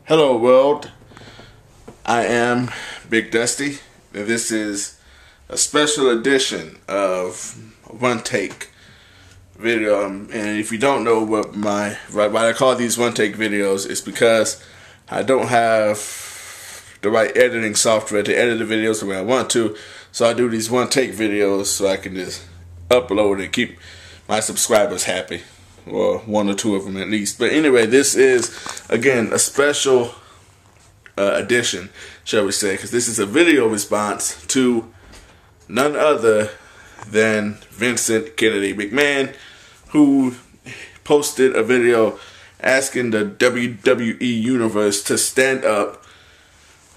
Hello world, I am Big Dusty, and this is a special edition of One Take video. And if you don't know why I call these One Take videos, it's because I don't have the right editing software to edit the videos the way I want to, so I do these One Take videos so I can just upload and keep my subscribers happy. Or one or two of them at least. But anyway, this is, again, a special edition, shall we say, because this is a video response to none other than Vincent Kennedy McMahon, who posted a video asking the WWE Universe to stand up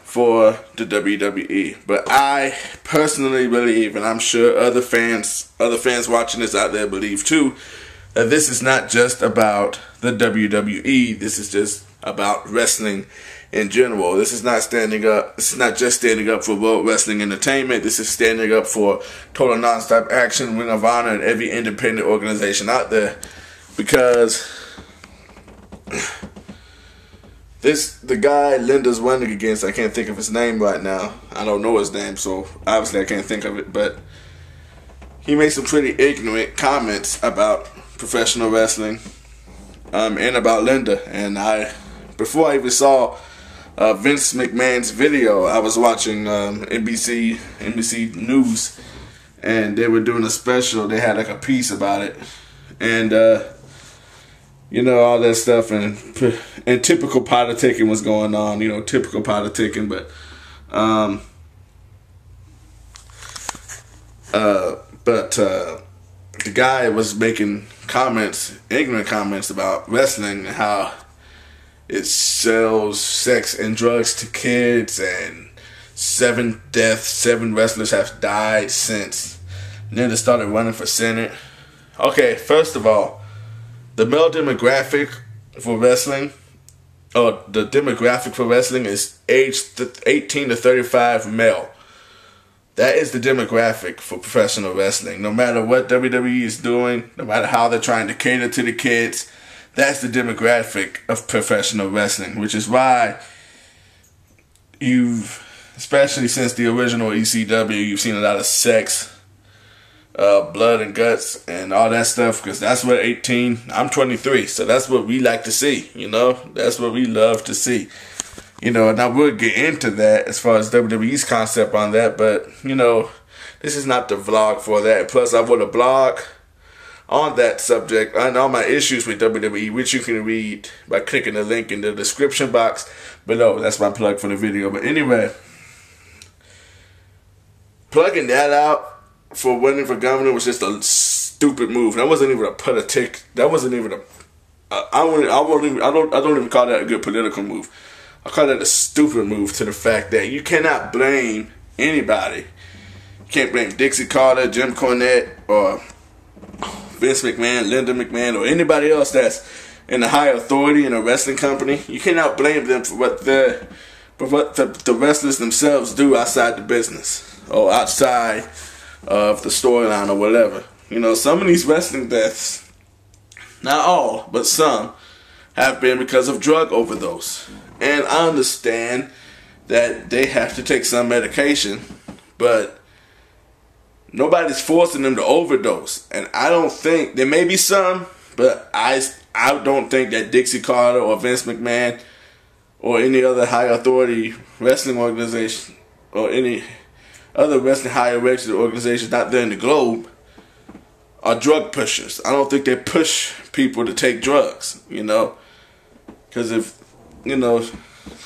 for the WWE. But I personally believe, and I'm sure other fans watching this out there believe too, that this is not just about the WWE. This is just about wrestling in general. This is not standing up. This is not just standing up for World Wrestling Entertainment. This is standing up for Total Nonstop Action, Ring of Honor, and every independent organization out there. Because the guy Linda's running against, I can't think of his name right now. I don't know his name, so obviously I can't think of it. But he made some pretty ignorant comments about professional wrestling and about Linda. And before I even saw Vince McMahon's video, I was watching NBC News, and they were doing a special. They had like a piece about it, and you know, all that stuff, and typical politicking was going on. You know, typical politicking, but the guy was making comments, ignorant comments about wrestling and how it sells sex and drugs to kids, and 7 deaths, 7 wrestlers have died since Linda started running for Senate. Okay, first of all, the male demographic for wrestling, the demographic for wrestling is aged 18 to 35 male. That is the demographic for professional wrestling. No matter what WWE is doing, no matter how they're trying to cater to the kids, that's the demographic of professional wrestling. Which is why especially since the original ECW, you've seen a lot of sex, blood and guts, and all that stuff. Because that's what 18, I'm 23, so that's what we like to see, you know? That's what we love to see. You know, and I would get into that as far as WWE's concept on that, but, you know, this is not the vlog for that. Plus, I wrote a blog on that subject and all my issues with WWE, which you can read by clicking the link in the description box below. That's my plug for the video. But anyway, plugging that out for running for governor was just a stupid move. That wasn't even a politic. That wasn't even a. I don't even call that a good political move. I call that a stupid move, to the fact that you cannot blame anybody. You can't blame Dixie Carter, Jim Cornette, or Vince McMahon, Linda McMahon, or anybody else that's in a high authority in a wrestling company. You cannot blame them for what the wrestlers themselves do outside the business or outside of the storyline or whatever. You know, some of these wrestling deaths, not all, but some, have been because of drug overdose. And I understand that they have to take some medication, but nobody's forcing them to overdose. And I don't think, there may be some, but I don't think that Dixie Carter or Vince McMahon or any other high authority wrestling organization or any other wrestling higher registered organizations out there in the globe are drug pushers. I don't think they push people to take drugs, you know. Because if, you know,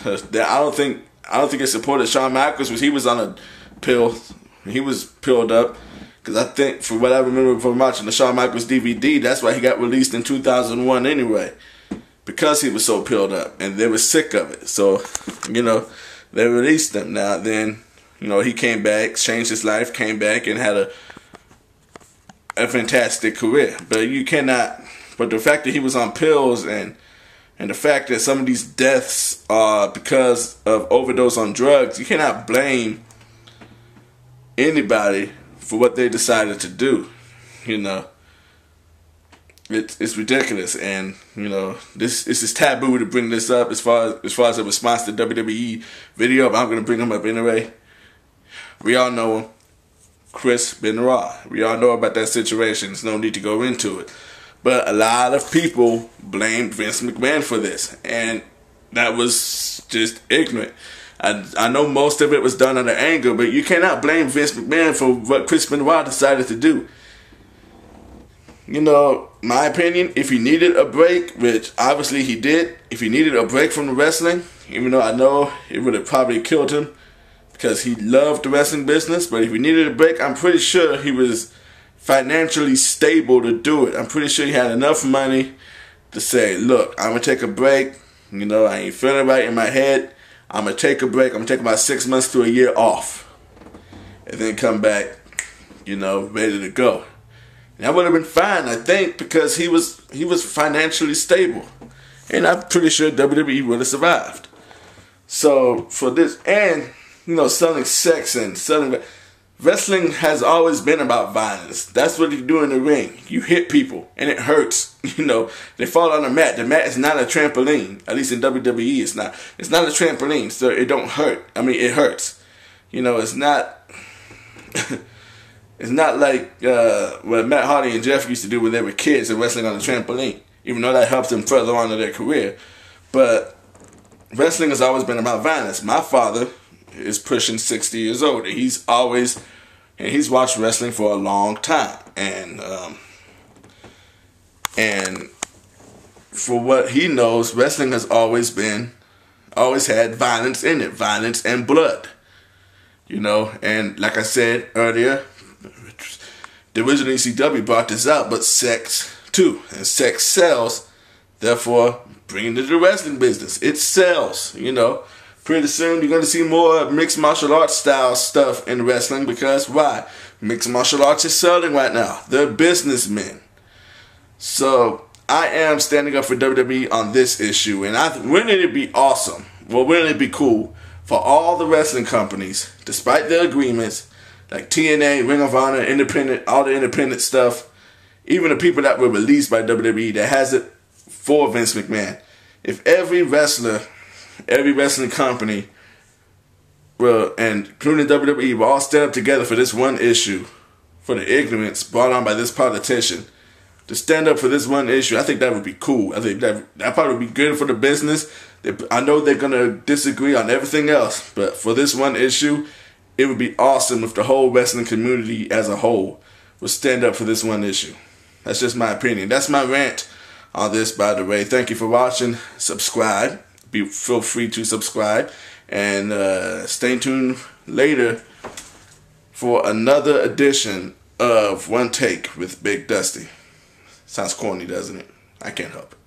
I don't think it supported Shawn Michaels, because he was on a pill. He was pilled up. Because I think, for what I remember from watching the Shawn Michaels DVD, that's why he got released in 2001 anyway. Because he was so pilled up. And they were sick of it. So, you know, they released him. Now then, you know, he came back, changed his life, came back, and had a fantastic career. But you cannot, but the fact that he was on pills and the fact that some of these deaths are because of overdose on drugs, you cannot blame anybody for what they decided to do, you know. it's ridiculous, and you know this is taboo to bring this up as far as a response to WWE video. But I'm gonna bring him up anyway. We all know him, Chris Benoit. We all know about that situation. There's no need to go into it. But a lot of people blame Vince McMahon for this, and that was just ignorant. I know most of it was done under anger, but you cannot blame Vince McMahon for what Chris Benoit decided to do. You know, my opinion, if he needed a break, which obviously he did, if he needed a break from the wrestling, even though I know it would have probably killed him because he loved the wrestling business, but if he needed a break, I'm pretty sure he was financially stable to do it. I'm pretty sure he had enough money to say, look, I'm going to take a break. You know, I ain't feeling right in my head. I'm going to take a break. I'm going to take about 6 months to a year off and then come back, you know, ready to go. And that would have been fine, I think, because he was financially stable. And I'm pretty sure WWE would have survived. So, for this, and, you know, selling sex and selling... Wrestling has always been about violence. That's what you do in the ring. You hit people, and it hurts. You know, they fall on the mat. The mat is not a trampoline. At least in WWE, it's not. It's not a trampoline, so it don't hurt. I mean, it hurts. You know, it's not... It's not like what Matt Hardy and Jeff used to do when they were kids and wrestling on the trampoline, even though that helped them further on in their career. But wrestling has always been about violence. My father is pushing 60 years old. He's watched wrestling for a long time. And for what he knows, wrestling has always had violence in it. Violence and blood. You know, and like I said earlier, the original ECW brought this out, but sex too. And sex sells. Therefore, bring it to the wrestling business. It sells, you know. Pretty soon you're going to see more mixed martial arts style stuff in wrestling because why? Mixed martial arts is selling right now. They're businessmen. So I am standing up for WWE on this issue. And wouldn't it be awesome? Well, wouldn't it be cool for all the wrestling companies, despite their agreements, like TNA, Ring of Honor, Independent, all the independent stuff, even the people that were released by WWE that has it for Vince McMahon. If every wrestler, every wrestling company, well, and including WWE, will all stand up together for this one issue, for the ignorance brought on by this politician, to stand up for this one issue, I think that would be cool. I think that probably would be good for the business. I know they're going to disagree on everything else, but for this one issue, it would be awesome if the whole wrestling community as a whole would stand up for this one issue. That's just my opinion. That's my rant on this, by the way. Thank you for watching. Subscribe. Feel free to subscribe. And stay tuned later for another edition of One Take with Big Dusty. Sounds corny, doesn't it? I can't help it.